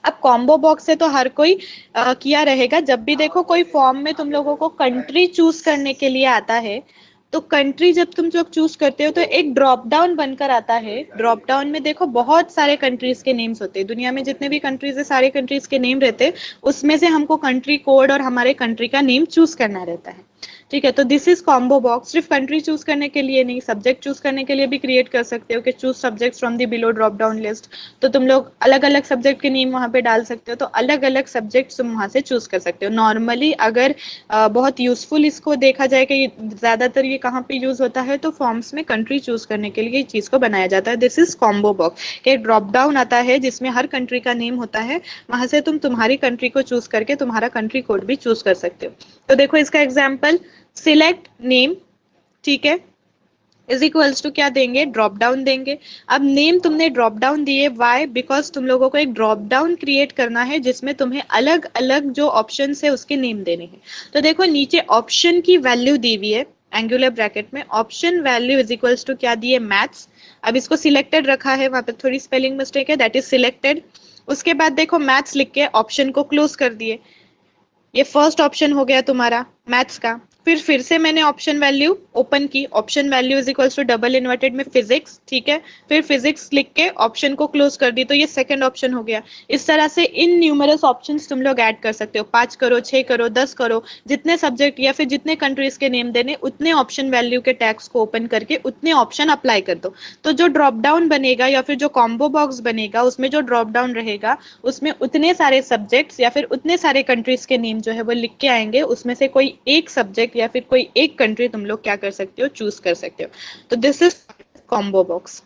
अब कॉम्बो बॉक्स से तो हर कोई किया रहेगा, जब भी देखो कोई फॉर्म में तुम लोगों को कंट्री चूज करने के लिए आता है, तो कंट्री जब तुम लोग चूज करते हो तो एक ड्रॉप डाउन बनकर आता है। ड्रॉप डाउन में देखो बहुत सारे कंट्रीज के नेम्स होते हैं, दुनिया में जितने भी कंट्रीज है सारे कंट्रीज के नेम रहते हैं, उसमें से हमको कंट्री कोड और हमारे कंट्री का नेम चूज करना रहता है। ठीक है, तो दिस इज कॉम्बो बॉक्स। सिर्फ कंट्री चूज करने के लिए नहीं, सब्जेक्ट चूज करने के लिए भी क्रिएट कर सकते हो कि choose subjects from the below drop down list. तो तुम लोग अलग अलग सब्जेक्ट के नेम वहां पे डाल सकते हो, तो अलग अलग सब्जेक्ट्स तुम वहां से चूज कर सकते हो। नॉर्मली अगर बहुत यूजफुल इसको देखा जाए कि ज्यादातर ये कहाँ पे यूज होता है, तो फॉर्म्स में कंट्री चूज करने के लिए चीज को बनाया जाता है। दिस इज कॉम्बो बॉक्स के ड्रॉप डाउन आता है जिसमें हर कंट्री का नेम होता है, वहां से तुम तुम्हारी कंट्री को चूज करके तुम्हारा कंट्री कोड भी चूज कर सकते हो। तो देखो इसका एग्जाम्पल, सिलेक्ट नेम, ठीक है, इज इक्वल्स टू क्या देंगे, ड्रॉप डाउन देंगे। अब नेम तुमने ड्रॉप डाउन दिए, वाई, बिकॉज तुम लोगों को एक ड्रॉप डाउन क्रिएट करना है जिसमें तुम्हें अलग अलग जो ऑप्शन है उसके नेम देने हैं। तो देखो नीचे ऑप्शन की वैल्यू दी हुई है एंगुलर ब्रैकेट में, option value is equals to क्या दिए, मैथ्स। अब इसको सिलेक्टेड रखा है, वहां पे थोड़ी स्पेलिंग मिस्टेक है, दैट इज सिलेक्टेड। उसके बाद देखो मैथ्स लिख के ऑप्शन को क्लोज कर दिए, ये फर्स्ट ऑप्शन हो गया तुम्हारा मैथ्स का। फिर से मैंने ऑप्शन वैल्यू ओपन की, option value is equals to double inverted में फिजिक्स, ठीक है, फिर फिजिक्स लिख के ऑप्शन को क्लोज कर दी, तो ये सेकंड ऑप्शन हो गया। इस तरह से इन न्यूमरस ऑप्शंस तुम लोग ऐड कर सकते हो, 5 करो, 6 करो, 10 करो, जितने सब्जेक्ट या फिर जितने कंट्रीज के नेम देने उतने ऑप्शन वैल्यू के टैग्स को ओपन करके उतने ऑप्शन अप्लाई कर दो। तो जो ड्रॉप डाउन बनेगा या फिर जो कॉम्बो बॉक्स बनेगा उसमें जो ड्रॉप डाउन रहेगा उसमें उतने सारे सब्जेक्ट्स या फिर उतने सारे कंट्रीज के नेम जो है वो लिख के आएंगे, उसमें से कोई एक सब्जेक्ट या फिर कोई एक कंट्री तुम लोग क्या कर सकते हो, चूज कर सकते हो। तो दिस इज कॉम्बो बॉक्स,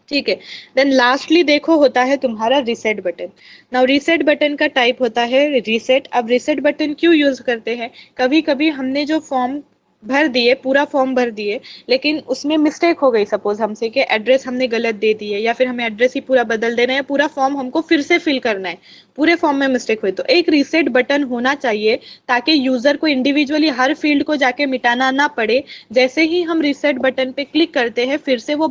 ठीक है। देन लास्टली देखो होता है तुम्हारा reset button. Now reset button का टाइप होता है रीसेट। अब रीसेट बटन क्यों यूज करते हैं, कभी कभी हमने जो फॉर्म भर दिए, पूरा फॉर्म भर दिए, लेकिन उसमें मिस्टेक हो गई सपोज हमसे कि एड्रेस हमने गलत दे दिए या फिर हमें एड्रेस ही पूरा बदल देना है, पूरा फॉर्म हमको फिर से फिल करना है, पूरे फॉर्म में मिस्टेक हुई, तो एक रीसेट बटन होना चाहिए ताकि यूजर को इंडिविजुअली हर फील्ड को जाके मिटाना ना पड़े। जैसे ही हम रीसेट बटन पे क्लिक करते हैं फिर से वो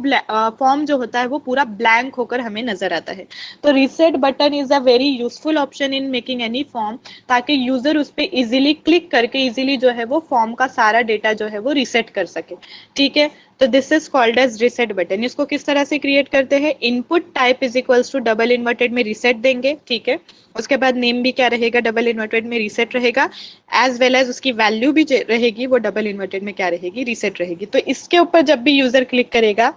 फॉर्म जो होता है वो पूरा ब्लैंक होकर हमें नजर आता है। तो reset button is a very useful option in making any form, ताकि यूजर उस पर इजिली क्लिक करके इजिली जो है वो फॉर्म का सारा डेटा जो है वो रीसेट कर सके, ठीक है। तो this is called as reset button. इसको किस तरह से क्रिएट करते हैं, input type is equals to double inverted में रीसेट देंगे, ठीक है। उसके बाद नेम भी क्या रहेगा, डबल इन्वर्टेड में रीसेट रहेगा, एज वेल एज उसकी वैल्यू भी रहेगी वो डबल इन्वर्टेड में क्या रहेगी, रीसेट रहेगी। तो इसके ऊपर जब भी यूजर क्लिक करेगा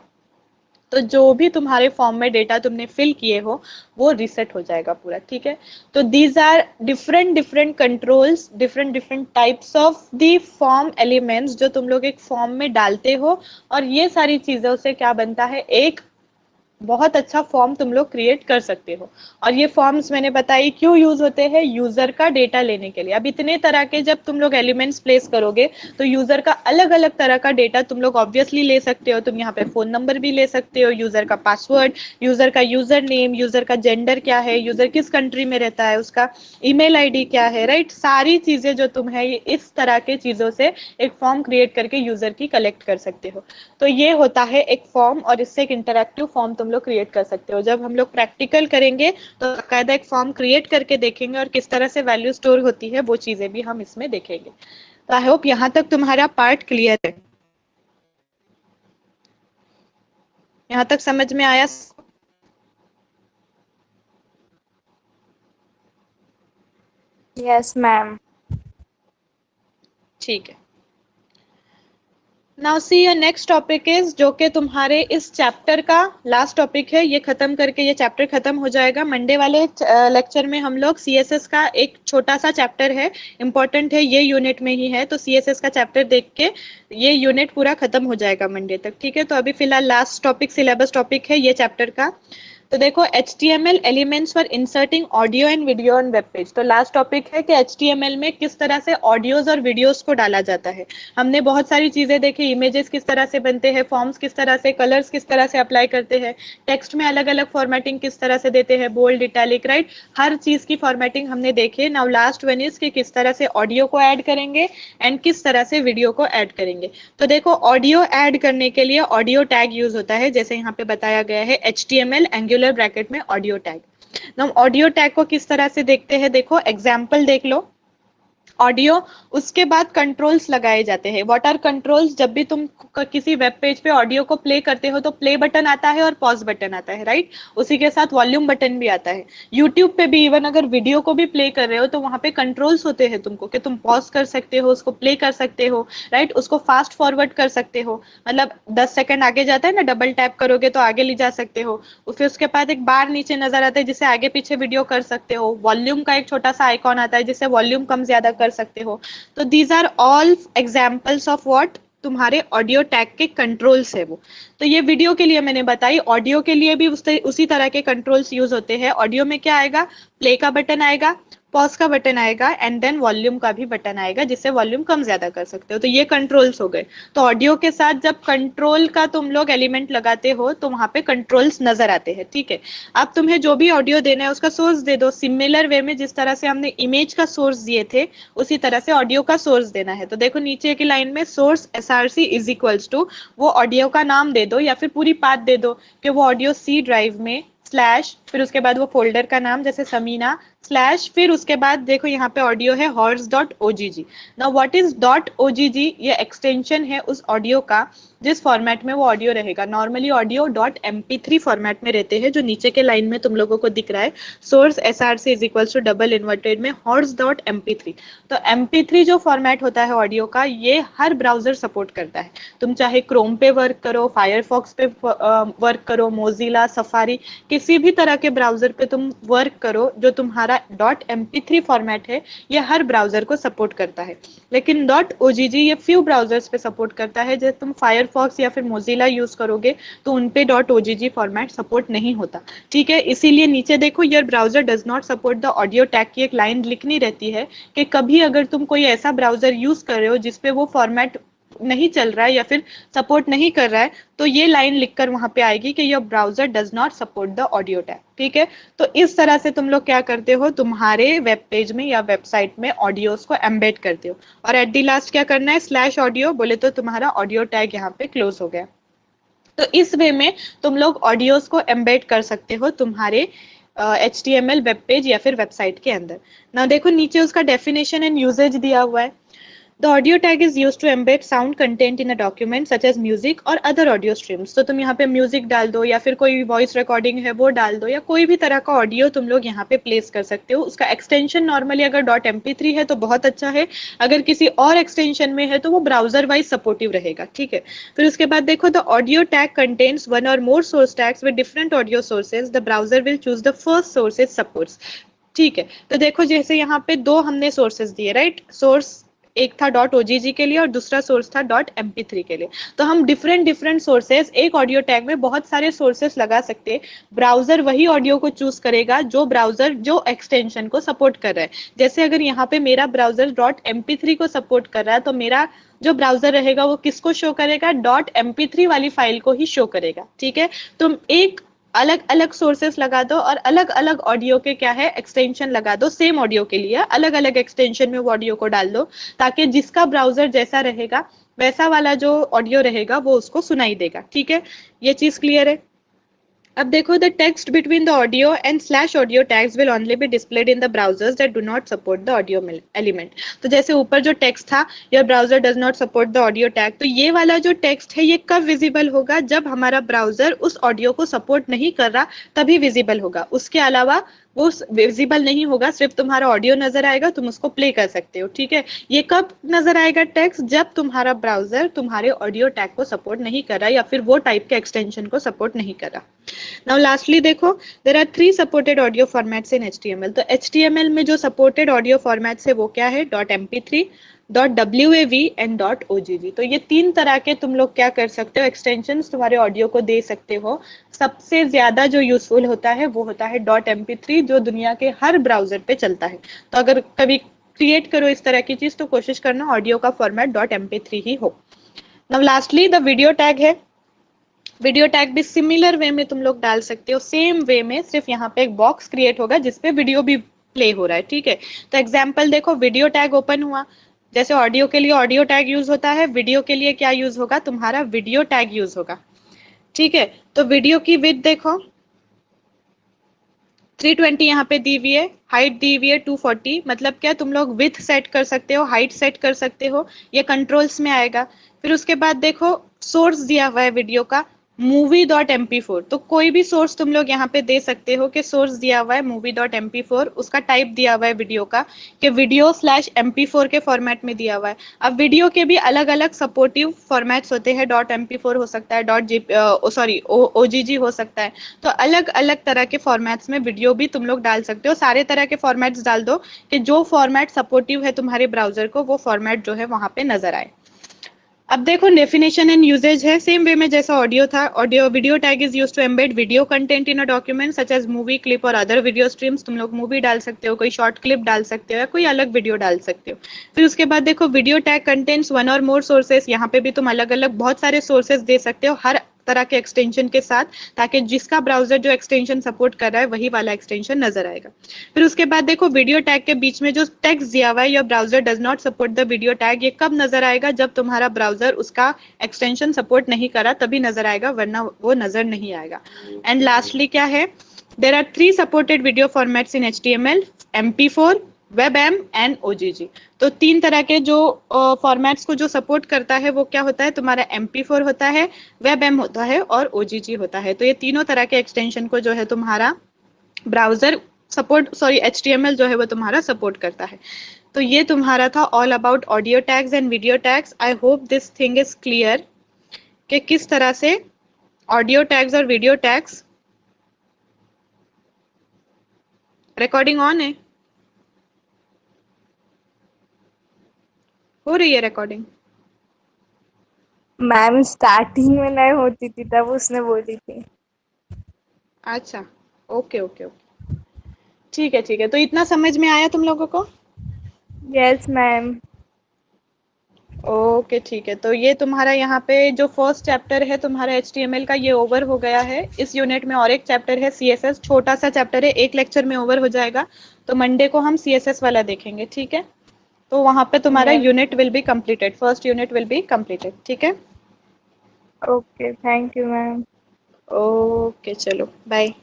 तो जो भी तुम्हारे फॉर्म में डेटा तुमने फिल किए हो वो रीसेट हो जाएगा पूरा, ठीक है। तो these are different different controls, different different types of the form elements जो तुम लोग एक फॉर्म में डालते हो, और ये सारी चीजों से क्या बनता है, एक बहुत अच्छा फॉर्म तुम लोग क्रिएट कर सकते हो। और ये फॉर्म्स मैंने बताई क्यों यूज होते हैं, यूजर का डेटा लेने के लिए। अब इतने तरह के जब तुम लोग एलिमेंट्स प्लेस करोगे तो यूजर का अलग अलग तरह का डेटा तुम लोग ऑब्वियसली ले सकते हो। तुम यहाँ पे फोन नंबर भी ले सकते हो, यूजर का पासवर्ड, यूजर का यूजर नेम, यूजर का जेंडर क्या है, यूजर किस कंट्री में रहता है, उसका ईमेल आईडी क्या है, राइट। सारी चीजें जो तुम है ये इस तरह के चीजों से एक फॉर्म क्रिएट करके यूजर की कलेक्ट कर सकते हो। तो ये होता है एक फॉर्म, और इससे एक इंटरैक्टिव फॉर्म तुम लोग क्रिएट कर सकते हो। जब हम लोग प्रैक्टिकल करेंगे तो बाकायदा एक फॉर्म क्रिएट करके देखेंगे और किस तरह से वैल्यू स्टोर होती है वो चीजें भी हम इसमें देखेंगे। तो आई होप यहाँ तक तुम्हारा पार्ट क्लियर है, यहाँ तक समझ में आया। Yes ma'am. ठीक है। Now see your next topic is, जो कि तुम्हारे इस चैप्टर का लास्ट टॉपिक है। ये खत्म करके ये चैप्टर खत्म हो जाएगा। मंडे वाले लेक्चर में हम लोग सीएसएस का एक छोटा सा चैप्टर है, इंपॉर्टेंट है, ये यूनिट में ही है, तो सीएसएस का चैप्टर देख के ये यूनिट पूरा खत्म हो जाएगा मंडे तक, ठीक है। तो अभी फिलहाल लास्ट टॉपिक सिलेबस टॉपिक है ये चैप्टर का। तो देखो HTML elements for inserting audio and video on web page. तो लास्ट टॉपिक है कि HTML में किस तरह से ऑडियोज और वीडियोस को डाला जाता है। हमने बहुत सारी चीजें देखी, इमेजेस किस तरह से बनते हैं, फॉर्म्स किस तरह से, कलर्स किस तरह से अप्लाई करते हैं, टेक्स्ट में अलग अलग फॉर्मेटिंग किस तरह से देते हैं, बोल्ड, इटैलिक, राइट, हर चीज की फॉर्मेटिंग हमने देखे। नाउ लास्ट वन इज कि किस तरह से ऑडियो को ऐड करेंगे एंड किस तरह से वीडियो को ऐड करेंगे। तो देखो ऑडियो ऐड करने के लिए ऑडियो टैग यूज होता है, जैसे यहाँ पे बताया गया है HTML एंगुलर ब्रैकेट में ऑडियो टैग। हम ऑडियो टैग को किस तरह से देखते हैं, देखो एग्जाम्पल देख लो। ऑडियो, उसके बाद कंट्रोल्स लगाए जाते हैं। What are controls? जब भी तुम किसी वेब पेज पे ऑडियो को प्ले करते हो तो प्ले बटन आता है और पॉज बटन आता है, राइट? उसी के साथ वॉल्यूम बटन भी आता है। यूट्यूब पे भी इवन अगर वीडियो को भी प्ले कर रहे हो तो वहां पे कंट्रोल्स होते हैं तुमको, कि तुम पॉज कर सकते हो, उसको प्ले कर सकते हो, राइट? उसको फास्ट फॉरवर्ड कर सकते हो, मतलब 10 सेकंड आगे जाता है ना, डबल टैप करोगे तो आगे ले जा सकते हो। फिर उसके बाद एक बार नीचे नजर आता है जिससे आगे पीछे वीडियो कर सकते हो। वॉल्यूम का एक छोटा सा आइकॉन आता है जिससे वॉल्यूम कम ज्यादा कर सकते हो। तो these are all examples of what, तुम्हारे ऑडियो टैग के कंट्रोल्स है वो। तो ये वीडियो के लिए मैंने बताई, ऑडियो के लिए भी उसी तरह के कंट्रोल्स यूज होते हैं। ऑडियो में क्या आएगा? प्ले का बटन आएगा, पॉज का बटन आएगा, एंड देन वॉल्यूम का भी बटन आएगा जिससे वॉल्यूम कम ज्यादा कर सकते हो। तो ये कंट्रोल्स हो गए। तो ऑडियो के साथ जब कंट्रोल का तुम लोग एलिमेंट लगाते हो तो वहां पे कंट्रोल्स नजर आते हैं, ठीक है? अब तुम्हें जो भी ऑडियो देना है उसका सोर्स दे दो, सिमिलर वे में जिस तरह से हमने इमेज का सोर्स दिए थे उसी तरह से ऑडियो का सोर्स देना है। तो देखो नीचे की लाइन में source SRC is equals to, वो ऑडियो का नाम दे दो या फिर पूरी पाथ दे दो कि वो ऑडियो C ड्राइव में स्लैश, फिर उसके बाद वो फोल्डर का नाम जैसे समीना स्लैश, फिर उसके बाद देखो यहाँ पे ऑडियो है horse.ogg। Now what is .ogg? ये एक्सटेंशन है उस ऑडियो का जिस फॉर्मेट में वो ऑडियो रहेगा। नॉर्मली ऑडियो .mp3 फॉर्मेट में रहते हैं, जो नीचे के लाइन में तुम लोगों को दिख रहा है, source SRC is equals to double inverted में horse.mp3। तो mp3 जो फॉर्मेट होता है ऑडियो का, ये हर ब्राउजर सपोर्ट करता है। तुम चाहे क्रोम पे वर्क करो, फायरफॉक्स पे वर्क करो, मोजिला, सफारी, किसी भी तरह के ब्राउजर पे तुम वर्क करो, जो तुम्हारा .mp3 फॉर्मेट है ये हर ब्राउजर को सपोर्ट करता है। लेकिन .ogg ये फ्यू ब्राउजर्स पे सपोर्ट करता है। जब तुम फायरफॉक्स या फिर मोजिला यूज करोगे तो उनपे .ogg फॉर्मेट सपोर्ट नहीं होता, ठीक है? इसीलिए नीचे देखो, your browser does not support the audio tag की एक लाइन लिखनी रहती है कि कभी अगर तुम कोई ऐसा ब्राउजर यूज कर रहे हो जिसपे वो फॉर्मेट नहीं चल रहा है या फिर सपोर्ट नहीं कर रहा है, तो ये लाइन लिखकर वहां पे आएगी कि your browser does not support the audio tag, ठीक है? तो इस तरह से तुम लोग क्या करते हो, तुम्हारे वेब पेज में या वेबसाइट में ऑडियोज को एम्बेड करते हो। और एट दी लास्ट क्या करना है? स्लैश ऑडियो बोले तो तुम्हारा ऑडियो टैग यहाँ पे क्लोज हो गया। तो इस वे में तुम लोग ऑडियोज को एम्बेड कर सकते हो तुम्हारे HTML वेब पेज या फिर वेबसाइट के अंदर। ना देखो नीचे उसका डेफिनेशन एंड यूजेज दिया हुआ है। The audio tag is used to embed sound content in a document such as music or other audio streams। तो तुम यहाँ पे म्यूजिक डाल दो या फिर कोई वॉइस रिकॉर्डिंग है वो डाल दो, या कोई भी तरह का ऑडियो तुम लोग यहाँ पे प्लेस कर सकते हो। उसका एक्सटेंशन नॉर्मली अगर .mp3 है तो बहुत अच्छा है, अगर किसी और एक्सटेंशन में है तो वो ब्राउजर वाइज सपोर्टिव रहेगा, ठीक है? फिर उसके बाद देखो, the audio tag contains one और more source tags with different audio sources, the browser will choose the first sources supports, ठीक है? तो देखो जैसे यहाँ पे दो हमने सोर्सेज दिए, राइट? सोर्स एक था .ogg के लिए और दूसरा सोर्स था .mp3 के लिए। तो हम डिफरेंट सोर्सेस, एक ऑडियो टैग में बहुत सारे सोर्सेस लगा सकते हैं। ब्राउजर वही ऑडियो को चूज करेगा जो ब्राउजर जो एक्सटेंशन को सपोर्ट कर रहा है। जैसे अगर यहाँ पे मेरा ब्राउजर .mp3 को सपोर्ट कर रहा है तो मेरा जो ब्राउजर रहेगा वो किसको शो करेगा? .mp3 वाली फाइल को ही शो करेगा, ठीक है? तुम एक अलग अलग सोर्सेस लगा दो और अलग अलग ऑडियो के क्या है एक्सटेंशन लगा दो, सेम ऑडियो के लिए अलग अलग एक्सटेंशन में वो ऑडियो को डाल दो, ताकि जिसका ब्राउजर जैसा रहेगा वैसा वाला जो ऑडियो रहेगा वो उसको सुनाई देगा, ठीक है? ये चीज क्लियर है? अब देखो, the text between the audio and slash audio tags will only be displayed in the browsers that do not support the audio element. तो जैसे ऊपर जो टेक्स्ट था, your browser does not support the audio tag, तो ये वाला जो text है ये कब विजिबल होगा? जब हमारा ब्राउजर उस ऑडियो को सपोर्ट नहीं कर रहा तभी विजिबल होगा। उसके अलावा वो विजिबल नहीं होगा, सिर्फ तुम्हारा ऑडियो नजर आएगा, तुम उसको प्ले कर सकते हो, ठीक है? ये कब नजर आएगा टेक्स्ट? जब तुम्हारा ब्राउजर तुम्हारे ऑडियो टैग को सपोर्ट नहीं कर रहा या फिर वो टाइप के एक्सटेंशन को सपोर्ट नहीं कर रहा। नाउ लास्टली देखो, there are 3 supported audio formats in HTML। तो HTML में जो सपोर्टेड ऑडियो फॉर्मेट्स है वो क्या है? .mp3, .wav and .ogg। तो ये 3 तरह के तुम लोग क्या कर सकते हो, एक्सटेंशंस तुम्हारे ऑडियो को दे सकते हो। सबसे ज्यादा जो यूजफुल होता है वो होता है .mp3, जो दुनिया के हर ब्राउजर पे चलता है। तो अगर कभी क्रिएट करो इस तरह की चीज तो कोशिश करना ऑडियो का फॉर्मेट .mp3 ही हो। Now lastly the video tag है। वीडियो टैग भी सिमिलर वे में तुम लोग डाल सकते हो, सेम वे में, सिर्फ यहाँ पे एक बॉक्स क्रिएट होगा जिसपे वीडियो भी प्ले हो रहा है, ठीक है? तो एग्जाम्पल देखो, वीडियो टैग ओपन हुआ, जैसे ऑडियो के लिए ऑडियो टैग यूज होता है, वीडियो के लिए क्या यूज होगा? तुम्हारा वीडियो टैग यूज होगा, ठीक है? तो वीडियो की विड्थ देखो, 320 यहाँ पे दी हुई है, हाइट दी हुई है 240, मतलब क्या तुम लोग विथ सेट कर सकते हो, हाइट सेट कर सकते हो, ये कंट्रोल्स में आएगा। फिर उसके बाद देखो सोर्स दिया हुआ है वीडियो का movie.mp4, तो कोई भी सोर्स तुम लोग यहाँ पे दे सकते हो कि सोर्स दिया हुआ है movie.mp4, उसका टाइप दिया हुआ है वीडियो का कि वीडियो/mp4 के फॉर्मेट में दिया हुआ है। अब वीडियो के भी अलग अलग सपोर्टिव फॉर्मेट्स होते हैं, .mp4 हो सकता है, OGG हो सकता है, तो अलग अलग तरह के फॉर्मेट्स में वीडियो भी तुम लोग डाल सकते हो। सारे तरह के फॉर्मेट्स डाल दो कि जो फॉर्मेट सपोर्टिव है तुम्हारे ब्राउजर को वो फॉर्मेट जो है वहां पे नजर आए। अब देखो डेफिनेशन एंड यूजेज है सेम वे में जैसा ऑडियो था। Audio video tag is used to embed video content in a document such as movie, clip और अदर वीडियो स्ट्रीम्स। तुम लोग मूवी डाल सकते हो, कोई शॉर्ट क्लिप डाल सकते हो, या कोई अलग वीडियो डाल सकते हो। फिर उसके बाद देखो वीडियो टैग कंटेंट्स वन और मोर सोर्सेस, यहाँ पे भी तुम अलग अलग बहुत सारे सोर्सेस दे सकते हो हर तरह के एक्सटेंशन के साथ, ताकि जिसका ब्राउजर जो एक्सटेंशन सपोर्ट कर रहा है वही वाला एक्सटेंशन नजर आएगा। फिर उसके बाद देखो वीडियो टैग के बीच में जो टेक्स्ट दिया हुआ है, your browser does not support the video tag, ये कब नजर आएगा? जब तुम्हारा ब्राउजर उसका एक्सटेंशन सपोर्ट नहीं करा तभी नजर आएगा, वरना वो नजर नहीं आएगा। एंड लास्टली क्या है, there are 3 supported video formats in HTML, MP4, WebM एंड OGG। तो 3 तरह के जो फॉर्मेट्स को जो सपोर्ट करता है वो क्या होता है, तुम्हारा MP4 होता है, WebM होता है और OGG होता है। तो ये तीनों तरह के एक्सटेंशन को जो है तुम्हारा ब्राउजर HTML जो है वो तुम्हारा सपोर्ट करता है। तो ये तुम्हारा था all about audio tags and video tags. I hope this thing is clear कि किस तरह से ऑडियो टैग्स और वीडियो टैग्स। रिकॉर्डिंग ऑन है? हो रही है रिकॉर्डिंग? मैम स्टार्टिंग में नहीं होती थी तब उसने बोली थी। अच्छा, ओके ओके ओके, ठीक है ठीक है। तो इतना समझ में आया तुम लोगों को? Yes ma'am. ओके ठीक है। तो ये तुम्हारा यहाँ पे जो फर्स्ट चैप्टर है तुम्हारा HTML का ये ओवर हो गया है। इस यूनिट में और एक चैप्टर है CSS, छोटा सा चैप्टर है, एक लेक्चर में ओवर हो जाएगा। तो मंडे को हम CSS वाला देखेंगे, ठीक है? तो वहां पे तुम्हारा yes. Unit will be completed, first unit will be completed, ठीक है? Okay, thank you ma'am. Okay चलो बाय।